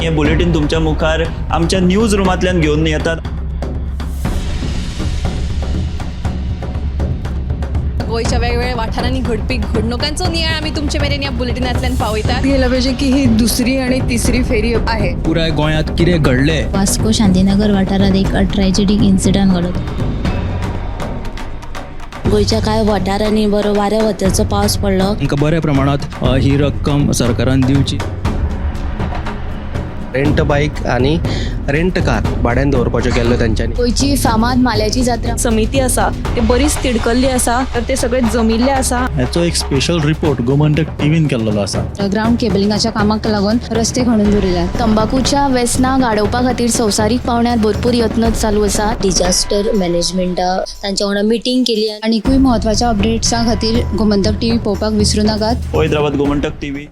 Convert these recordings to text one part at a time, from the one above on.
हे बुलेटिन तुमच्या मुखार आमच्या न्यूज रूमांतल्यान घेवन येतात. गोयच्या वेगवेगळ्या वाठारांनी घडपी घडणुकांचो नियाळ आमी तुमचे मेरेन ह्या बुलेटिनांतल्यान पावयतात. गेलं पाहिजे की ही दुसरी आणि तिसरी फेरी आहे. पुराय गोंयांत कितें घडलें. वास्को शांतीनगर वाठारात एक ट्रॅजेडीक इन्सिडंट घडत. गोंयच्या कांय वाठारांनी बरो वाऱ्या वताचो पावस पडलो. तांकां बऱ्या प्रमाणात ही रक्कम सरकारान दिवची. रेंट बाईक आणि रेंट कार भाड्यान दवरपाच्यो केल्ल्यो तेंच्यांनी. गोंयची फामाद माल्याची जात्रा समिती आसा ते बरीच तिडकल्ली आसा, तर ते सगळे जमिल्ले आसा. हाचो एक स्पेशल रिपोर्ट गोमंतक टीव्हीन केल्लो आसा. ग्राउंड केबलिंगाच्या कामाक लागून रस्ते खणून दवरिल्यात. तंबाखूच्या व्यसनां गाडोवपा खातीर संवसारीक पावंड्यार भरपूर यत्न चालू आसा. डिजास्टर मॅनेजमेंटा तांच्या वांगडा मिटींग केली. आनीकूय म्हत्वाच्या अपडेट्सां खातीर गोमंतक टीव्ही पळोवपाक विसरूं नाकात. पळयत रावात गोमंतक टीव्ही.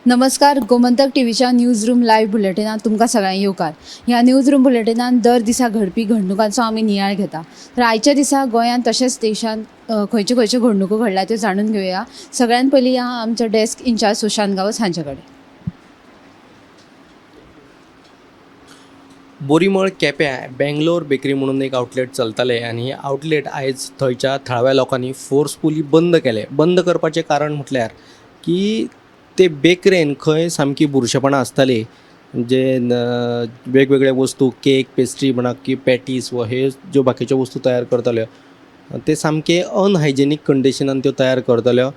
नमस्कार, गोमंतक टीव्हीच्या न्यूज रूम लाईव्ह बुलेटिनात तुमकां सगळ्यांक येवकार. ह्या न्यूज रूम बुलेटिनान दर दिसा घडपी घडणुकांचो आमी नियाळ घेता. तर आयच्या दिसा गोंयांत तशेंच देशांत खंयच्यो खंयच्यो घडणुको घडल्या त्यो जाणून घेवया. सगळ्यान पयलीं या आमचे डेस्क इंचार्ज सुशांत गावस हांचे कडेन. बोरीमळ केप्यां बेंगलोर बेकरी म्हणून एक आउटलेट चलतालें आनी हे आउटलेट आयज थंयच्या थळाव्या लोकांनी फोर्सफुली बंद केलें. बंद करपाचें कारण म्हटल्यार की ते बेकरेन खंय सामकी बुरशेपणां आसतालीं, जे वेगवेगळे वस्तू केक पेस्ट्री म्हणा की पॅटीस व हे ज्यो बाकीच्यो वस्तू तयार करताल्यो ते सामके अनहायजेनीक कंडिशनान त्यो तयार करताल्यो.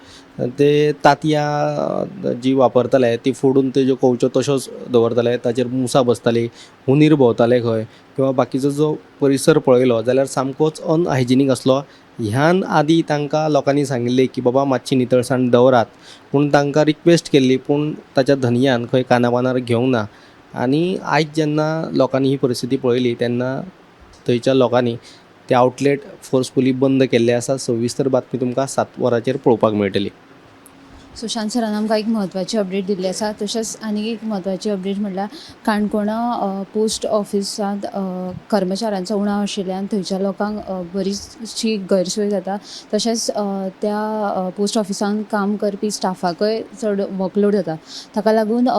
ते तांतयां जी वापरताले ती फोडून तेज्यो कवच्यो तश्योच दवरताले, ताचेर मुसां बसतालीं, हुंदीर भोंवताले खंय किंवा बाकीचो जो परिसर पळयलो जाल्यार सामकोच अनहायजेनीक आसलो. ह्यान आदीं तांकां लोकांनी सांगिल्लें की बाबा मातशी नितळसाण दवरात, पूण तांकां रिक्वेस्ट केल्ली पूण ताच्या धनयान खंय कानाबानार घेवंक ना. आनी आयज जेन्ना लोकांनी ही परिस्थिती पळयली तेन्ना थंयच्या लोकांनी ते आउटलेट फोर्सफुली बंद केल्ले आसा. सविस्तर बातमी तुमकां 7 वरांचेर पळोवपाक मेळटली. सुशांत सरान आमकां एक म्हत्वाची अपडेट दिल्ली आसा. तशेंच आनीक एक म्हत्वाची अपडेट म्हणल्यार काणकोणा पोस्ट ऑफिसांत कर्मचाऱ्यांचो उणाव आशिल्ल्यान थंयच्या लोकांक बरीचशी गैरसोय जाता. तशेंच त्या पोस्ट ऑफिसांत काम करपी स्टाफाकय चड वर्कलोड जाता. ताका लागून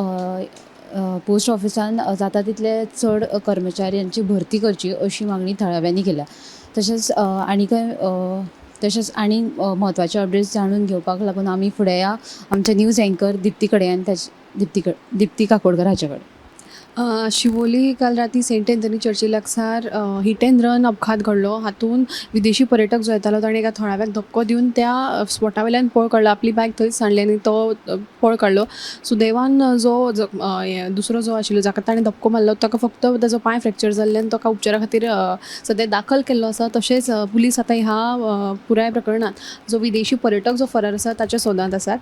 पोस्ट ऑफिसान जाता तितले चड कर्मचाऱ्यांची भरती करची अशी मागणी थळाव्यांनी केल्या. तशेंच आनी म्हत्वाचे अपडेट्स जाणून घेवपाक लागून आमी फुडें या आमचे न्यूज एंकर दिप्ती कडेन दिप्ती काकोडकर हाचे कडेन. शिवोली काल राती सेंट एंथनी चर्ची लागसार हिट एंड रन अपघात घडलो. हातून विदेशी पर्यटक जो येतालो ताणें एका थळाव्याक धक्को दिवन त्या स्पॉटा वयल्यान पळ काडलो. आपली बायक थंयच सांडली आनी तो पळ काडलो. सुदैवान जो दुसरो जो आशिल्लो जाका ताणें धक्को मारलो ताका फक्त ताजो पांय फ्रॅक्चर जाल्ल्यान ताका उपचारा खातीर सद्या दाखल केल्लो आसा. तशेंच पुलीस आतां ह्या पुराय प्रकरणात जो विदेशी पर्यटक जो फरार आसा ताच्या सोदांत आसात.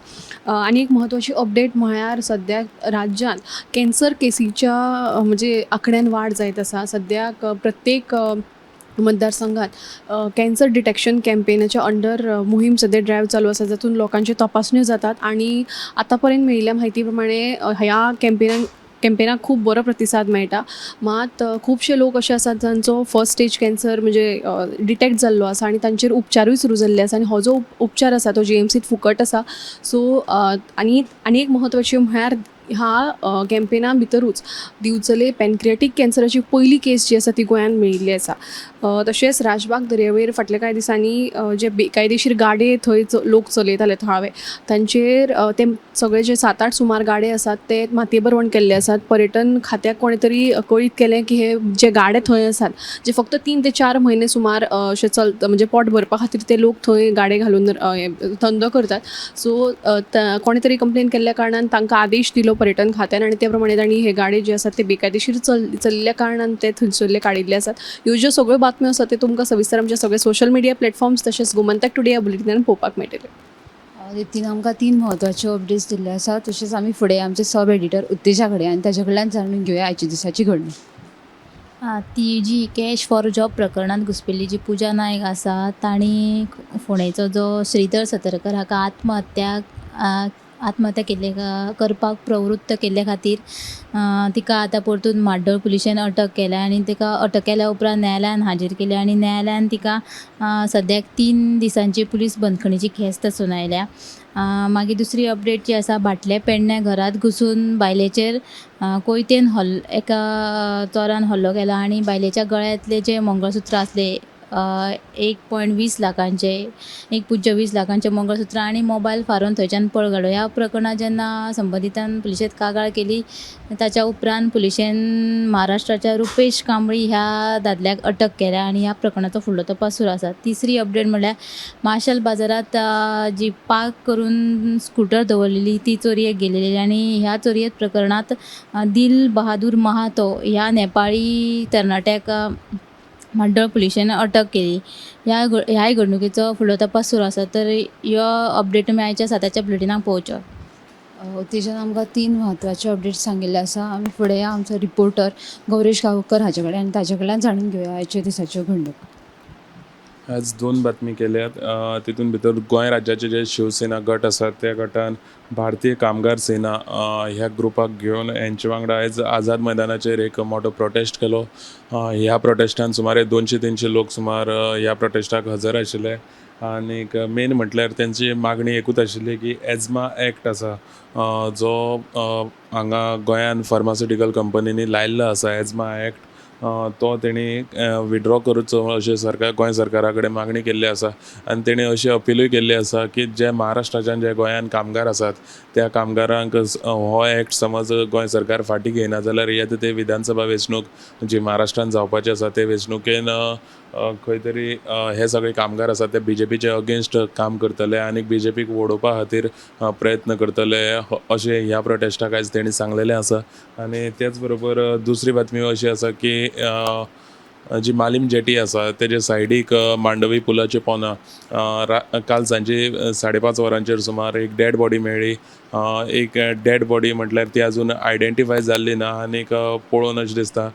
आनी एक म्हत्वाची अपडेट म्हळ्यार सद्याक राज्यांत कॅन्सर केसीच्या म्हणजे आंकड्यान वाड जायत आसा. सद्याक प्रत्येक मतदारसंघात कॅन्सर डिटेक्शन कॅम्पेनाच्या अंडर मोहीम सध्या ड्रायव्ह चालू आसा, जातून लोकांच्यो तपासण्यो जातात. आनी आतां पर्यंत मेळिल्ल्या म्हायती प्रमाणे ह्या कॅम्पेनाक खूब बरो प्रतिसाद मेळटा. मात खुबशे लोक अशे आसात जांचो फर्स्ट स्टेज कॅन्सर म्हणजे डिटेक्ट जाल्लो आसा आनी तांचेर उपचारूय सुरू जाल्ले आसा. आनी हो जो उपचार आसा तो GMCत फुकट आसा. सो आनी एक म्हत्वाची म्हळ्यार ह्या कॅम्पेना भितरूच दिवचले पॅनक्रियाटीक कॅन्सराची पयली केस जी आसा ती गोंयांत मेळिल्ली आसा. तशेंच राजबाग दर्यावेर फाटल्या कांय दिसांनी जे बेकायदेशीर गाडे थंय लोक चलयताले थळावे तांचेर ते सगळे जे 7-8 सुमार गाडे आसात ते मातये बरवण केल्ले आसात. पर्यटन खात्याक कोणे तरी कळीत केलें की हे जे गाडे थंय आसात जे फक्त 3 ते 4 म्हयने सुमार अशे म्हणजे पोट भरपा खातीर ते लोक थंय गाडे घालून धंदो करतात. सो कोणे तरी कंप्लेन केल्ल्या कारणान तांकां आदेश दिलो पर्यटन खात्यान आनी त्या प्रमाणे तांणी हे गाडे जे आसात ते बेकायदेशीर चल्ल्या कारणान ते थंयसरले काडिल्ले आसात. ह्यो ज्यो सगळ्यो बातम्यो आसात ते तुमकां सविस्तर आमचे सगळे सोशल मिडिया प्लॅटफॉर्म्स तशेंच गोमंतक टुडे ह्या बुलेटिनान पळोवपाक मेळटले. रितीन आमकां 3 म्हत्वाच्यो अपडेट्स दिल्ले आसा. तशेंच आमी फुडें आमचे सब एडिटर उत्तेजा कडेन आनी ताचे कडल्यान जाणून घेवया आयच्या दिसाची घडणूक. ती जी कॅश फॉर जॉब प्रकरणांत घुसपिल्ली जी पुजा नायक आसा ताणी फोंडेचो जो श्रीधर सतरकर हाका आत्महत्या आत्महत्या करपाक प्रवृत्त केल्ले खातीर तिका आतां परतून म्हाड्डोळ पुलिशेन अटक केल्या आनी तिका अटक केल्या उपरांत न्यायालयान हाजीर केली आनी न्यायालयान तिका सद्याक 3 दिसांची पुलीस बंदखणीची ख्यास्त सुनायल्या. मागीर दुसरी अपडेट जी आसा, भाटले पेडण्या घरांत घुसून बायलेचेर कोयतेन एका चोरान हल्लो केला आनी बायलेच्या गळ्यांतले जे मंगळसूत्र आसले 1.20 लाखांचे 1.20 लाखांचे मंगळसूत्र आनी मोबायल फारोवन थंयच्यान पळ काडलो. ह्या प्रकरणात जेन्ना संबंधितान पुलिशेंत कागाळ केली ताच्या उपरांत पुलिशेन महाराष्ट्राच्या रुपेश कांबळी ह्या दादल्याक अटक केल्या आनी ह्या प्रकरणाचो फुडलो तपास सुरू आसा. तिसरी अपडेट म्हणल्यार मार्शल बाजारात जी पार्क करून स्कूटर दवरलेली ती चोरयेक गेलेली आनी ह्या चोरये प्रकरणात दिल बहादूर महातो ह्या नेपाळी तरणाट्याक म्हाड्डोळ पुलिशेन अटक केली. ह्याय घडणुकेचो फुडलो तपास सुरू आसा. तर ह्यो अपडेट तुमी आयच्या 7च्या बुलेटिनाक पळोवच्यो. तेच्यान आमकां 3 म्हत्वाचे अपडेट्स सांगिल्ले आसा. आमी फुडें आमचो रिपोर्टर गौरेश गांवकर हाचे कडेन आनी ताचे कडल्यान जाणून घेवया आयच्या दिसाच्यो घडणुको. आज 2 बातमी केल्यात. तितून भितर गोंय राज्याचे जे शिवसेना गट आसात त्या गटान भारतीय कामगार सेना ह्या ग्रुपाक घेवन हेंचे वांगडा आयज आझाद मैदानाचेर एक मोठो प्रोटेस्ट केलो. ह्या प्रोटेस्टान सुमारे 200-300 लोक सुमार ह्या प्रोटेस्टाक हजर आशिल्ले आनीक मेन म्हटल्यार तेंची मागणी एकूच आशिल्ली की एजमा एक्ट आसा जो हांगा गोंयान फार्मास्युटिकल कंपनींनी लायिल्लो आसा, एजमा एक्ट तो तेणी विड्रॉ करचो अशें गोंय सरकारा कडेन मागणी केल्ली आसा. आनी तेणी अशी अपिलूय केल्ली आसा की जे महाराष्ट्राच्यान जे गोंयान कामगार आसात त्या कामगारांक हो एक्ट समज गोंय सरकार फाटीं घेयना जाल्यार येता ते विधानसभा वेंचणूक जी महाराष्ट्रान जावपाची आसा ते वेंचणुकेन खंय तरी हे सगळे कामगार आसात ते BJPचे अगेन्स्ट काम करतले आनी BJPक वोडोवपा खातीर प्रयत्न करतले अशें ह्या प्रोटेस्टाक आयज तेणी सांगलेलें आसा. आनी तेच बरोबर दुसरी बातमी अशी आसा की जी मालीम जेटी आसा तेजे सायडीक मांडवी पुलाचे पोंदा काल सांजे 5:30 वरांचेर सुमार एक डेड बॉडी मेळ्ळी. एक डेड बॉडी म्हटल्यार ती अजून आयडेंटिफाय जाल्ली ना आनीक पळोवन अशें दिसता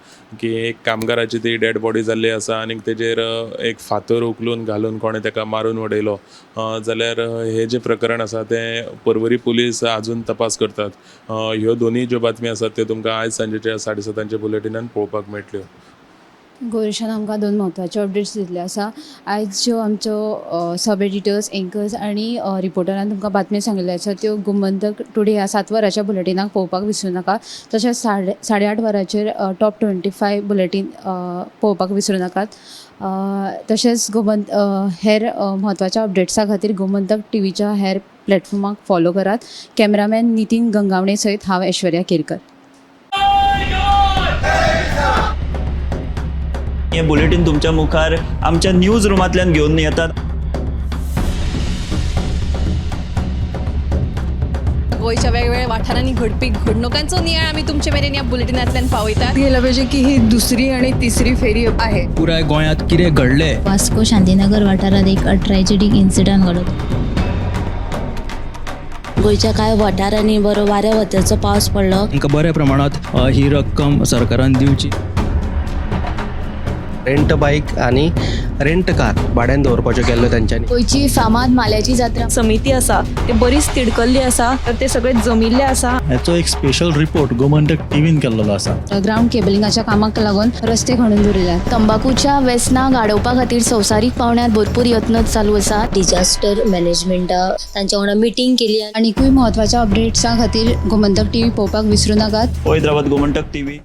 की एक कामगाराची ती डेड बॉडी जाल्ली आसा आनीक तेजेर एक फातर उखलून घालून कोणें ताका मारून उडयलो. जाल्यार हे जे प्रकरण आसा तें पर्वरी पुलीस आजून तपास करतात. ह्यो दोनूय ज्यो बातमी आसात त्यो तुमकां आयज सांजेच्या 7:30 बुलेटिनान पळोवपाक मेळटल्यो. गौरेशान आमकां 2 म्हत्वाचे अपडेट्स दिल्ले आसा. आयज ज्यो आमच्यो सब एडिटर्स, एंकर्स आनी रिपोर्टरान तुमकां बातम्यो सांगिल्ल्यो आसा त्यो गोमंतक टुडे ह्या 7 वरांच्या बुलेटिनाक पळोवपाक विसरूं नाका. तशेंच 8:30 वरांचेर टॉप 25 बुलेटीन पळोवपाक विसरूं नाकात. तशेंच हेर म्हत्वाच्या अपडेट्सा खातीर गोमंतक टीव्हीच्या हेर प्लॅटफॉर्माक फॉलो करात. कॅमेरामॅन नितीन गंगावणे सयत हांव ऐश्वर्या केरकर. हे बुलेटिन तुमच्या मुखार आमच्या न्यूज रुमांतल्यान घेवन येतात. गोंयच्या वेगवेगळ्या वाठारांनी घडपी घडणुकांचो नियाळ आमी तुमचे मेरेन ह्या बुलेटिनांतल्यान पावयतात. गेल्या पाहिजे की ही दुसरी आणि तिसरी फेरी आहे. पुराय गोंयांत कितें घडलें वास्को शांतीनगर वाठारात एक ट्रॅजेडीक इन्सिडंट घडलो. गोंयच्या कांय वाठारांनी बरो वाऱ्या वत्याचो पावस पडलो. तांकां बऱ्या प्रमाणात ही रक्कम सरकारान दिवची. रेंट बाईक आनी रेंट कार भाड्यान दवरपाच्यो केल्ल्यो तांच्यांनी. गोंयची फामाद माल्याची जात्रा समिती आसा ते बरीच तिडकल्ली आसा, तर ते सगळे जमिल्ले आसा. हेचो एक स्पेशल रिपोर्ट गोमंतक टीव्हीन केल्लो आसा. ग्राउंड केबलिंगाच्या कामाक लागून रस्ते खणून दवरिल्यात. तंबाखूच्या व्यसनां गाडोवपा खातीर संवसारीक पावंड्यार भरपूर यत्न चालू आसा. डिजास्टर मॅनेजमेंटा तांच्या वांगडा मिटींग केली. आनीकूय म्हत्वाच्या अपडेट्सां खातीर गोमंतक टीव्ही पळोवपाक विसरूं नाकात. हैदराबाद गोमंतक TV.